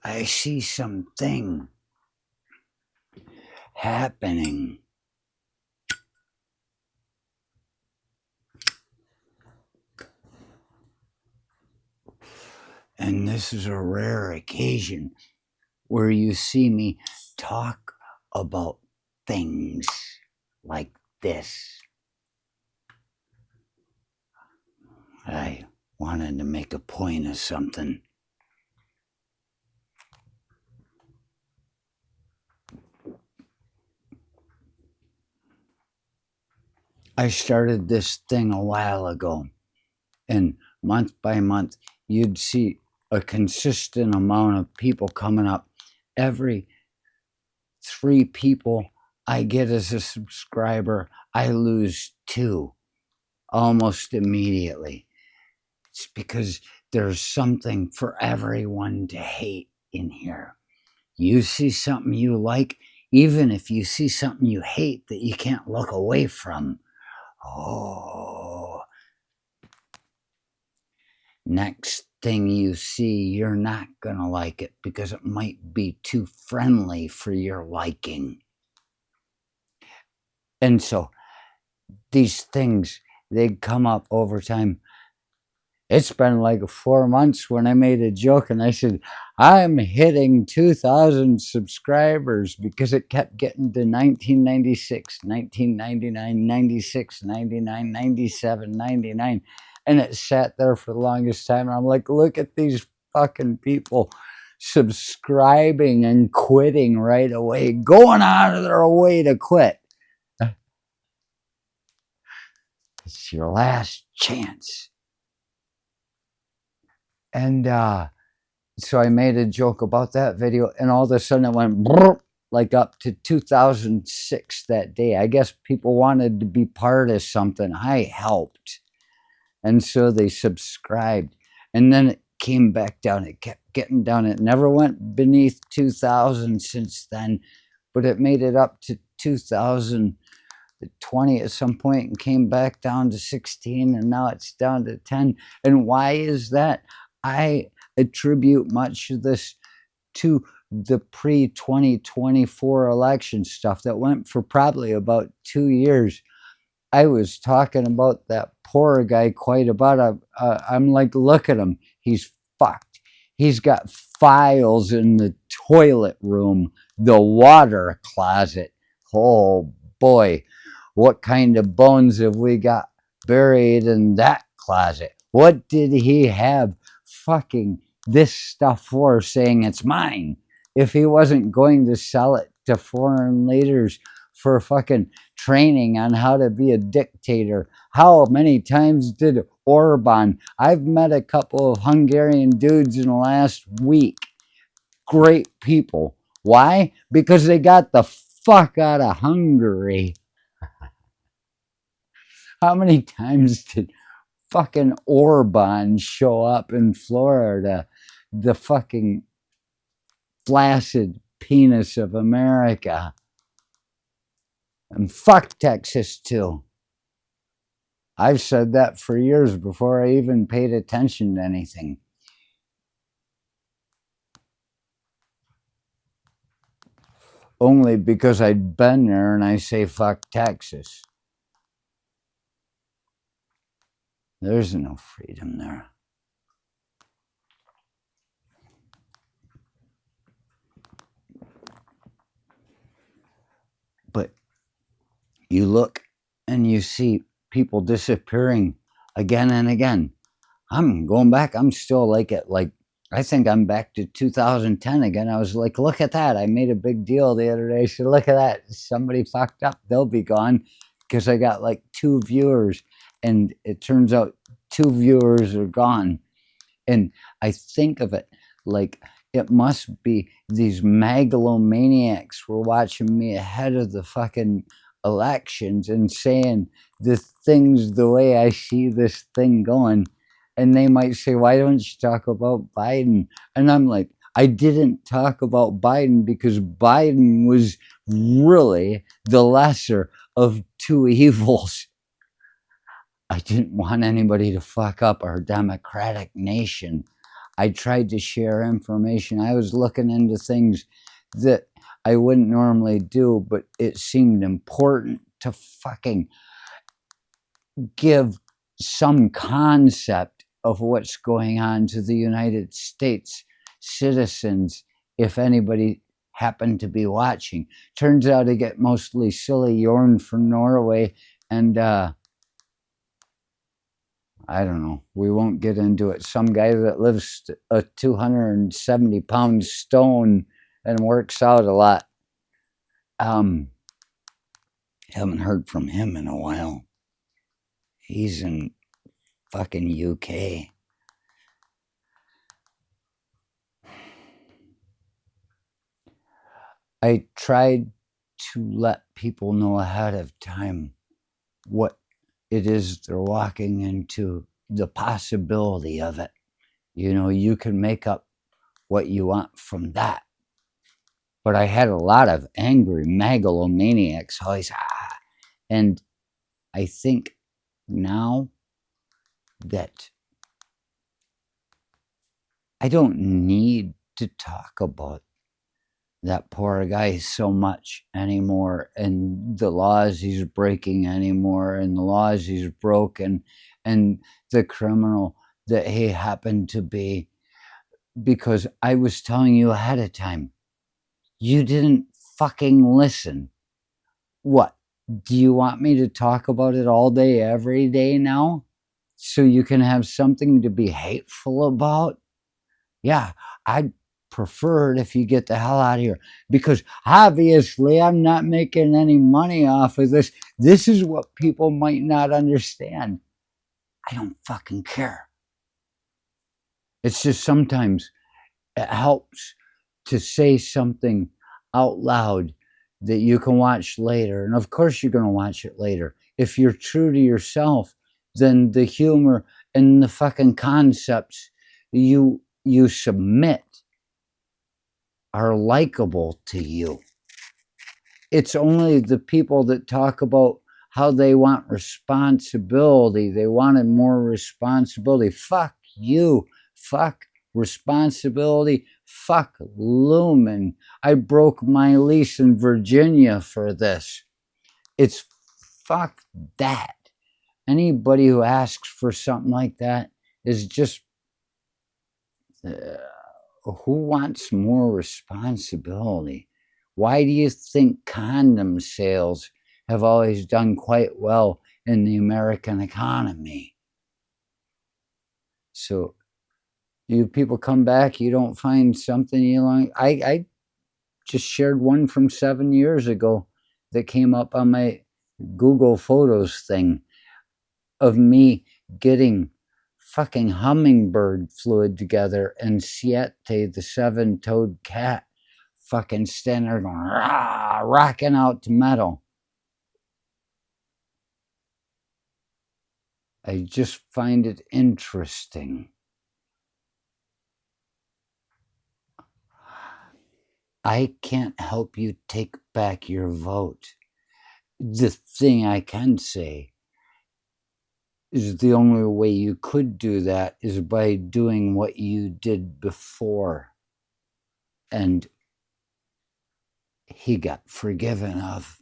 I see something happening. And this is a rare occasion where you see me talk about things like this. I wanted to make a point of something. I started this thing a while ago, and month by month, you'd see a consistent amount of people coming up. Every 3 people I get as a subscriber, I lose 2 almost immediately. It's because there's something for everyone to hate in here. You see something you like, even if you see something you hate that you can't look away from. Oh, next thing you see, you're not gonna like it because it might be too friendly for your liking. And so these things, they come up over time. It's been like 4 months when I made a joke and I said, I'm hitting 2,000 subscribers because it kept getting to 1996, 1999, 96, 99, 97, 99. And it sat there for the longest time. And I'm like, look at these fucking people subscribing and quitting right away, going out of their way to quit. It's your last chance. And so I made a joke about that video, and all of a sudden it went like up to 2006 that day. I guess people wanted to be part of something. I helped. And so they subscribed. And then it came back down. It kept getting down. It never went beneath 2000 since then, but it made it up to 2020 at some point and came back down to 16, and now it's down to 10. And why is that? I attribute much of this to the pre-2024 election stuff that went for probably about 2 years. I was talking about that poor guy quite a bit. I'm like, look at him. He's fucked. He's got files in the toilet room, the water closet. Oh boy, what kind of bones have we got buried in that closet? What did he have fucking this stuff for, saying it's mine, if he wasn't going to sell it to foreign leaders for fucking training on how to be a dictator? How many times did Orban? I've met a couple of Hungarian dudes in the last week. Great people. Why? Because they got the fuck out of Hungary. How many times did fucking Orban show up in Florida? The fucking flaccid penis of America. And fuck Texas too. I've said that for years before I even paid attention to anything. Only because I'd been there and I say fuck Texas. There's no freedom there. But you look and you see people disappearing again and again. I'm going back. I'm still like at like, I think I'm back to 2010 again. I was like, look at that. I made a big deal the other day. So look at that. Somebody fucked up. They'll be gone because I got like 2 viewers. And it turns out 2 viewers are gone. And I think of it like it must be these megalomaniacs were watching me ahead of the fucking elections and saying the things the way I see this thing going. And they might say, why don't you talk about Biden? And I'm like, I didn't talk about Biden because Biden was really the lesser of 2 evils. I didn't want anybody to fuck up our democratic nation. I tried to share information. I was looking into things that I wouldn't normally do, but it seemed important to fucking give some concept of what's going on to the United States citizens if anybody happened to be watching. Turns out I get mostly silly yarn from Norway, and I don't know. We won't get into it. Some guy that lifts a 270-pound stone and works out a lot. Haven't heard from him in a while. He's in fucking UK. I tried to let people know ahead of time what it is they're walking into, the possibility of it. You know, you can make up what you want from that. But I had a lot of angry megalomaniacs always, and I think now that I don't need to talk about that poor guy so much anymore, and the laws he's breaking anymore, and the laws he's broken, and the criminal that he happened to be, because I was telling you ahead of time. You didn't fucking listen. What? Do you want me to talk about it all day, every day now? So you can have something to be hateful about? Yeah, I'd prefer it if you get the hell out of here. Because obviously I'm not making any money off of this. This is what people might not understand. I don't fucking care. It's just sometimes it helps to say something out loud that you can watch later. And of course you're going to watch it later. If you're true to yourself, then the humor and the fucking concepts you submit are likable to you. It's only the people that talk about how they want responsibility. They wanted more responsibility. Fuck you. Fuck responsibility. Fuck Lumen. I broke my lease in Virginia for this. It's fuck that. Anybody who asks for something like that is just who wants more responsibility? Why do you think condom sales have always done quite well in the American economy? So you people come back, you don't find something you like. I just shared one from 7 years ago that came up on my Google Photos thing of me getting fucking hummingbird fluid together and Siete, the 7-toed cat, fucking standing there going, rah, rocking out to metal. I just find it interesting. I can't help you take back your vote. The thing I can say is the only way you could do that is by doing what you did before. And he got forgiven of.